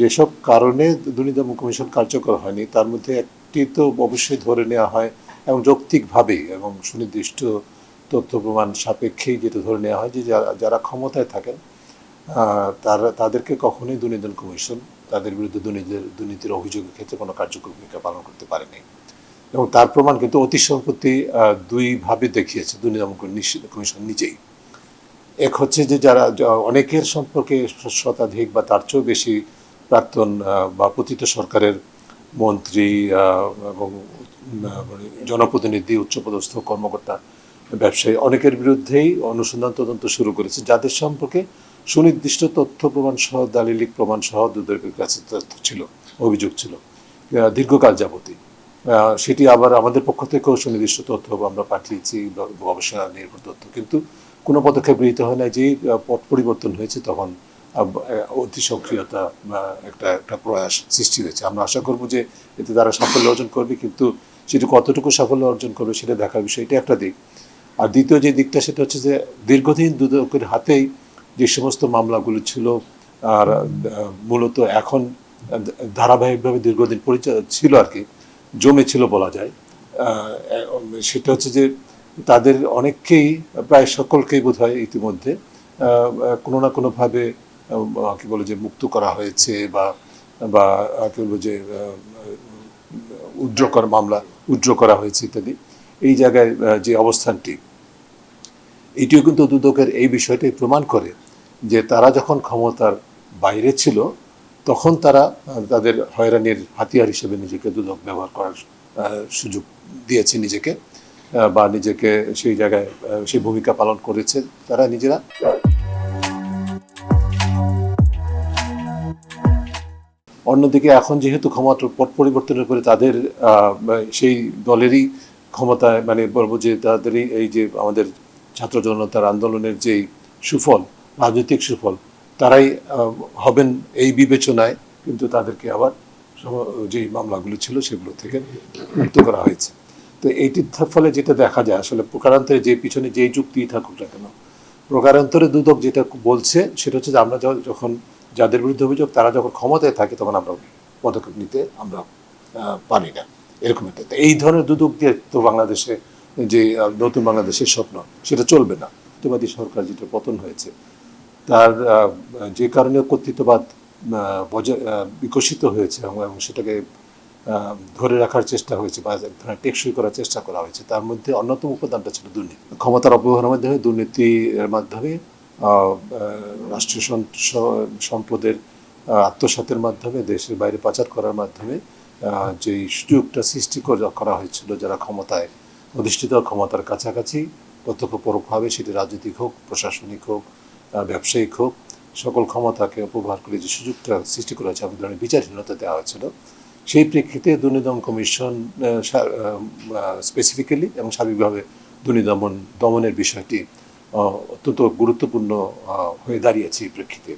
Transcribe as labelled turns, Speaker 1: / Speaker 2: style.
Speaker 1: যেসব কারণে দুর্নীতি দমন কমিশন কার্যকর হয়নি তার মধ্যে একটি তো অবশ্যই ধরে নেওয়া হয় এবং যৌক্তিকভাবে এবং সুনির্দিষ্ট তথ্য প্রমাণ সাপেক্ষেই যেটা ধরে নেওয়া হয় যে যারা ক্ষমতায় থাকেন তাদেরকে কখনোই দুর্নীতি দমন কমিশন তাদের বিরুদ্ধে দুর্নীতির অভিযোগের ক্ষেত্রে কোনো কার্যকর ভূমিকা পালন করতে পারেনি। এবং তার প্রমাণ কিন্তু অতি সম্প্রতি দুইভাবে দেখিয়েছে দুর্নীতি দমন কমিশন নিজেই। এক হচ্ছে যে যারা অনেকের সম্পর্কে শতাধিক বা তার চেয়েও বেশি প্রাক্তন বা পতিত সরকারের মন্ত্রী এবং জনপ্রতিনিধি উচ্চপদস্থ কর্মকর্তা ব্যবসায়ী অনেকের বিরুদ্ধেই অনুসন্ধান তদন্ত শুরু করেছে, যাদের সম্পর্কে সুনির্দিষ্ট তথ্য প্রমাণ সহ দালিলিক প্রমাণ সহ দুদকের কাছে তথ্য ছিল, অভিযোগ ছিল দীর্ঘকাল যাবতই। সেটি আবার আমাদের পক্ষ থেকেও সুনির্দিষ্ট তথ্য আমরা পাঠিয়েছি, গবেষণা নির্ভর তথ্য, কিন্তু কোনো পদক্ষেপ গৃহীত হয় না। যেই পট পরিবর্তন হয়েছে তখন অতি সক্রিয়তা একটা প্রয়াস সৃষ্টি হয়েছে। আমরা আশা করব যে এতে তারা সাফল্য অর্জন করবে, কিন্তু সেটি কতটুকু সাফল্য অর্জন করবে সেটা দেখার বিষয়, এটা একটা দিক। আর দ্বিতীয় যে দিকটা সেটা হচ্ছে যে দীর্ঘদিন দুদকের হাতেই যে সমস্ত মামলাগুলো ছিল আর মূলত এখন ধারাবাহিকভাবে দীর্ঘদিন ছিল আর কি, জমে ছিল বলা যায়, সেটা হচ্ছে যে তাদের অনেককেই, প্রায় সকলকেই বোধ হয় ইতিমধ্যে কোনো না কোনোভাবে কি বলে যে মুক্ত করা হয়েছে বা বা কি বলবো যে মামলা উইথড্র করা হয়েছে ইত্যাদি। এই জায়গায় যে অবস্থানটি, এটিও কিন্তু দুদকের এই বিষয়টাই প্রমাণ করে যে তারা যখন ক্ষমতার বাইরে ছিল তখন তারা তাদের হয়রানির হাতিয়ার হিসেবে নিজেকে দুদক ব্যবহার করার সুযোগ দিয়েছে নিজেকে, বা নিজেকে সেই জায়গায় সেই ভূমিকা পালন করেছে তারা নিজেরা। অন্যদিকে এখন যেহেতু ক্ষমতার পট পরিবর্তনের পরে তাদের সেই দলেরই ক্ষমতায়, মানে বলবো যে তাদেরই এই যে আমাদের ছাত্র জনতার আন্দোলনের যেই সুফল, রাজনৈতিক সুফল, তারাই হবেন এই বিবেচনায় কিন্তু তাদেরকে আবার যেই মামলাগুলো ছিল সেগুলো থেকে মুক্ত করা হয়েছে। তো এইটির ফলে যেটা দেখা যায় আসলে প্রকারান্তরে যে পিছনে যেই যুক্তি থাকুক না কেন, প্রকারান্তরে দুদক যেটা বলছে সেটা হচ্ছে যে আমরা যখন যাদের বিরুদ্ধে অভিযোগ তারা যখন ক্ষমতায় থাকে তখন আমরা পদক্ষেপ নিতে আমরা পারি না, এরকম একটা। এই ধরনের দুদক দিয়ে তো বাংলাদেশে যে নতুন বাংলাদেশের স্বপ্ন সেটা চলবে না। কর্তৃত্ববাদী সরকার যেটা পতন হয়েছে তার যে কারণে কর্তৃত্ববাদ বিকশিত হয়েছে এবং সেটাকে ধরে রাখার চেষ্টা হয়েছে বা টেকসই করার চেষ্টা করা হয়েছে, তার মধ্যে অন্যতম উপাদানটা ছিল দুর্নীতি। ক্ষমতার অপব্যবহারের মাধ্যমে, দুর্নীতির মাধ্যমে, রাষ্ট্রীয় সম্পদের আত্মসাতের মাধ্যমে, দেশের বাইরে পাচার করার মাধ্যমে যেই সুযোগটা সৃষ্টি করা হয়েছিল যারা ক্ষমতায় অধিষ্ঠিত, ক্ষমতার কাছাকাছি প্রত্যক্ষ পরোক্ষভাবে, সেটি রাজনৈতিক হোক, প্রশাসনিক হোক, ব্যবসায়িক হোক, সকল ক্ষমতাকে অপব্যবহার করে যে সুযোগটা সৃষ্টি করা হয়েছে, এক ধরনের বিচারহীনতা দেওয়া হয়েছিল। সেই প্রেক্ষিতে দুর্নীতি দমন কমিশন স্পেসিফিক্যালি এবং সার্বিকভাবে দুর্নীতি দমনের বিষয়টি অত্যন্ত গুরুত্বপূর্ণ হয়ে দাঁড়িয়েছে এই প্রেক্ষিতে।